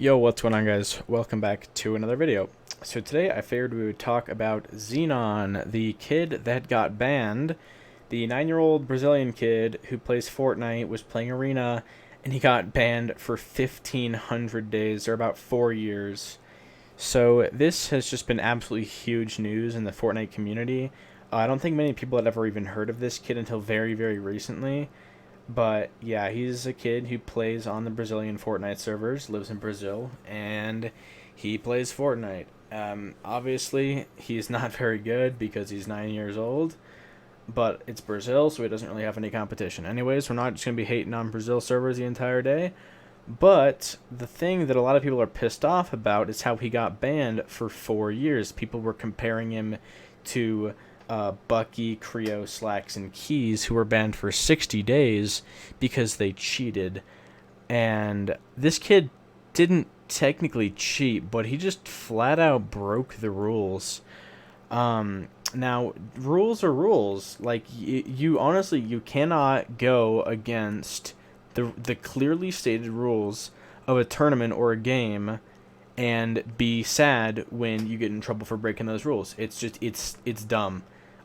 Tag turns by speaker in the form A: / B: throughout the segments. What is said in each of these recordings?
A: Yo, what's going on, guys? Welcome back to another video. So today I figured we would talk about Zenon, the kid that got banned. The 9-year-old Brazilian kid who plays Fortnite was playing Arena, and he got banned for 1,500 days, or about 4 years. So this has just been absolutely huge news in the Fortnite community. I don't think many people had ever even heard of this kid until very, very recently. But yeah, he's a kid who plays on the Brazilian Fortnite servers, lives in Brazil, and he plays Fortnite. Obviously, he's not very good because he's 9 years old, but it's Brazil, so he doesn't really have any competition. Anyways, we're not just going to be hating on Brazil servers the entire day. But the thing that a lot of people are pissed off about is how he got banned for 4 years. People were comparing him to Bucky, Creo, Slacks, and Keys, who were banned for 60 days because they cheated. And this kid didn't technically cheat, but he just flat out broke the rules. Now, rules are rules. Like, you honestly, you cannot go against the clearly stated rules of a tournament or a game and be sad when you get in trouble for breaking those rules. It's just, it's dumb.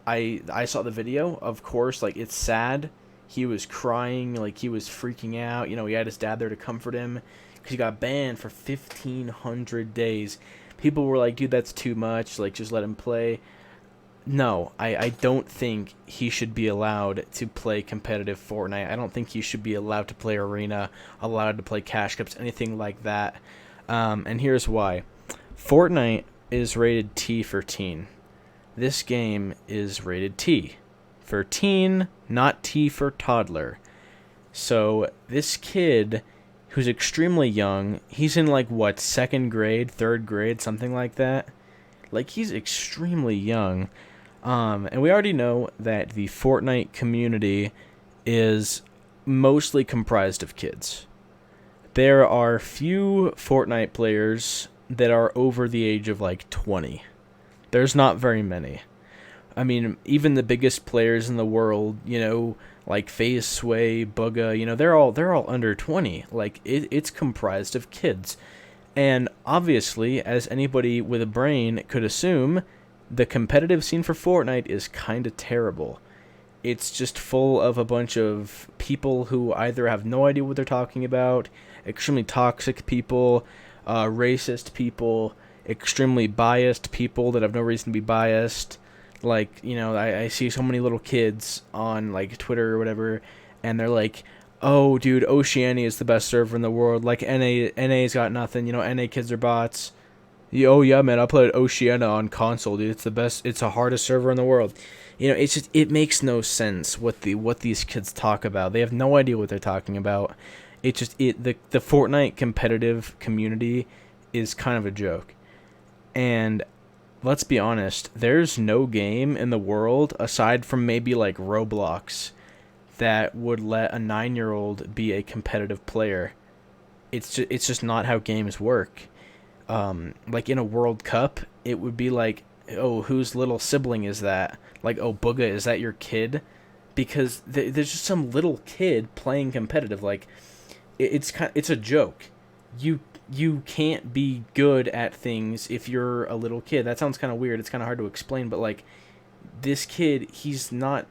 A: I saw the video, of course, like, it's sad. He was crying, like, he was freaking out. You know, he had his dad there to comfort him because he got banned for 1,500 days. People were like, dude, that's too much. Like, just let him play. No, I don't think he should be allowed to play competitive Fortnite. I don't think he should be allowed to play Arena, allowed to play Cash Cups, anything like that. And here's why. Fortnite is rated T for teen. This game is rated T for teen, not T for toddler. So this kid, who's extremely young, he's in like, what, 2nd grade, 3rd grade, something like that? Like, he's extremely young. And we already know that the Fortnite community is mostly comprised of kids. There are few Fortnite players that are over the age of like 20. There's not very many. I mean, even the biggest players in the world, you know, like FaZe, Sway, Bugga, you know, they're all under 20. Like, it's comprised of kids. And obviously, as anybody with a brain could assume, the competitive scene for Fortnite is kind of terrible. It's just full of a bunch of people who either have no idea what they're talking about, extremely toxic people, racist people, extremely biased people that have no reason to be biased. Like, you know, I see so many little kids on, like, Twitter or whatever, and they're like, oh, dude, Oceania is the best server in the world. Like, NA's got nothing. You know, NA kids are bots. Oh, yeah, man, I played Oceania on console, dude. It's the best. It's the hardest server in the world. You know, it's just, it makes no sense what these kids talk about. They have no idea what they're talking about. It's just, the Fortnite competitive community is kind of a joke. And let's be honest, there's no game in the world, aside from maybe like Roblox, that would let a 9-year-old be a competitive player. It's just not how games work. Like in a World Cup, it would be like, oh, whose little sibling is that? Like, oh, Bugga, is that your kid? Because there's just some little kid playing competitive. Like, it's a joke. You can't be good at things if you're a little kid. That sounds kind of weird. It's kind of hard to explain, but like, this kid, he's not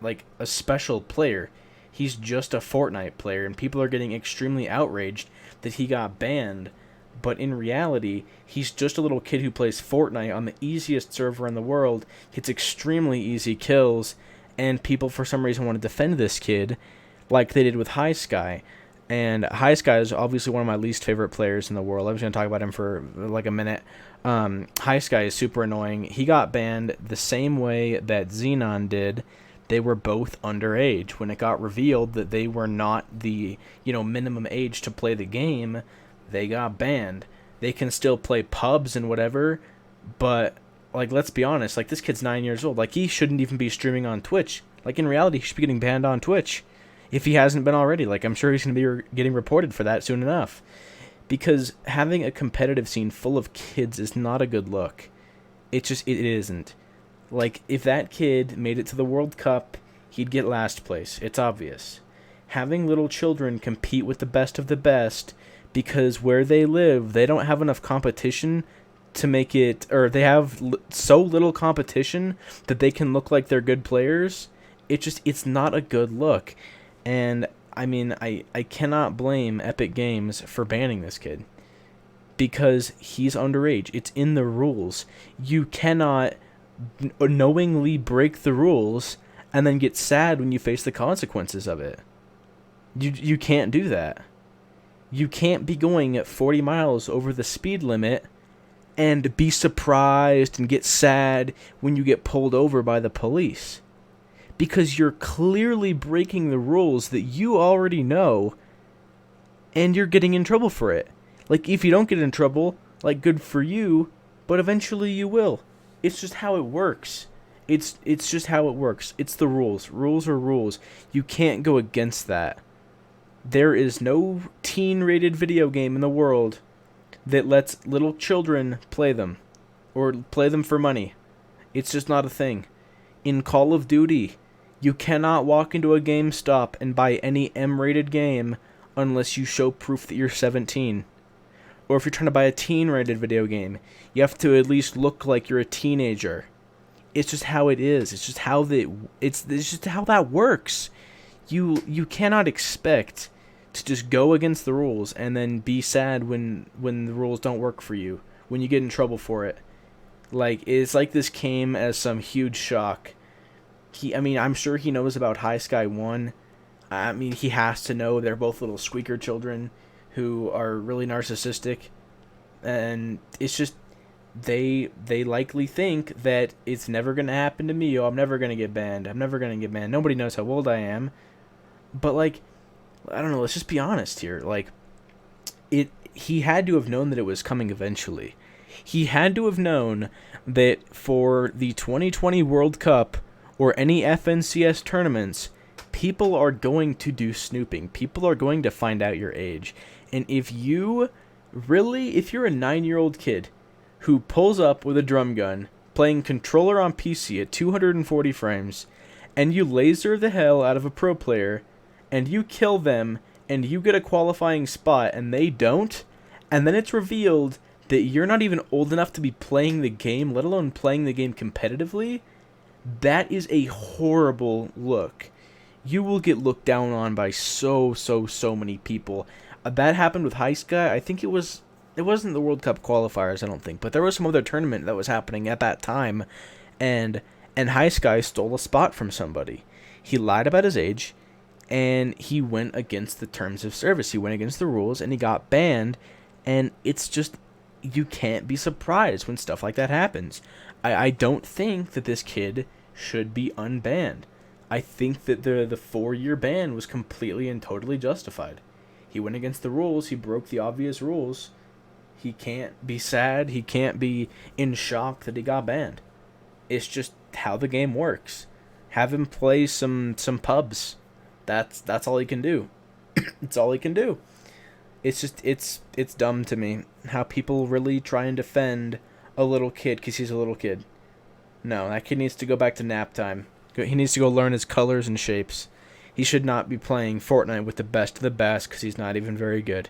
A: like a special player. He's just a Fortnite player, and people are getting extremely outraged that he got banned. But in reality, he's just a little kid who plays Fortnite on the easiest server in the world, gets extremely easy kills, and people for some reason want to defend this kid like they did with High Sky. And High Sky is obviously one of my least favorite players in the world. I was going to talk about him for like a minute. High Sky is super annoying. He got banned the same way that Zenon did. They were both underage. When it got revealed that they were not the, you know, minimum age to play the game, they got banned. They can still play pubs and whatever, but, like, let's be honest, like, this kid's 9 years old. Like, he shouldn't even be streaming on Twitch. Like, in reality, he should be getting banned on Twitch if he hasn't been already. Like, I'm sure he's going to be getting reported for that soon enough. Because having a competitive scene full of kids is not a good look. It isn't. Like, if that kid made it to the World Cup, he'd get last place. It's obvious. Having little children compete with the best of the best because where they live, they don't have enough competition to make it, or they have so little competition that they can look like they're good players. It's not a good look. And I mean, I cannot blame Epic Games for banning this kid because he's underage. It's in the rules. You cannot knowingly break the rules and then get sad when you face the consequences of it. You can't do that. You can't be going at 40 miles over the speed limit and be surprised and get sad when you get pulled over by the police. Because you're clearly breaking the rules that you already know, and you're getting in trouble for it. Like, if you don't get in trouble, like, good for you, but eventually you will. It's just how it works. It's just how it works. It's the rules. Rules are rules. You can't go against that. There is no teen-rated video game in the world that lets little children play them, or play them for money. It's just not a thing. In Call of Duty, you cannot walk into a GameStop and buy any M-rated game unless you show proof that you're 17. Or if you're trying to buy a teen-rated video game, you have to at least look like you're a teenager. It's just how it is. It's just how it's just how that works. You cannot expect to just go against the rules and then be sad when the rules don't work for you, when you get in trouble for it. Like, it's like this came as some huge shock. I'm sure he knows about High Sky 1. I mean, he has to know they're both little squeaker children who are really narcissistic. And it's just, they likely think that it's never going to happen to me. Oh, I'm never going to get banned. I'm never going to get banned. Nobody knows how old I am. But, like, I don't know, let's just be honest here. Like, he had to have known that it was coming eventually. He had to have known that for the 2020 World Cup or any FNCS tournaments, people are going to do snooping. People are going to find out your age. And if you're a 9-year-old kid who pulls up with a drum gun, playing controller on PC at 240 frames, and you laser the hell out of a pro player, and you kill them, and you get a qualifying spot, and they don't, and then it's revealed that you're not even old enough to be playing the game, let alone playing the game competitively, that is a horrible look. You will get looked down on by so many people. That happened with High Sky. I think it wasn't the World Cup qualifiers, I don't think, but there was some other tournament that was happening at that time, and High Sky stole a spot from somebody. He lied about his age, and he went against the terms of service. He went against the rules, and he got banned, and it's just, you can't be surprised when stuff like that happens. I don't think that this kid should be unbanned. I think that the 4-year ban was completely and totally justified. He went against the rules. He broke the obvious rules. He can't be sad. He can't be in shock that he got banned. It's just how the game works. Have him play some pubs. That's all he can do. It's all he can do. It's just, it's dumb to me how people really try and defend a little kid because he's a little kid. No, that kid needs to go back to nap time. He needs to go learn his colors and shapes. He should not be playing Fortnite with the best of the best because he's not even very good.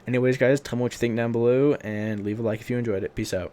A: Anyways, guys, tell me what you think down below and leave a like if you enjoyed it. Peace out.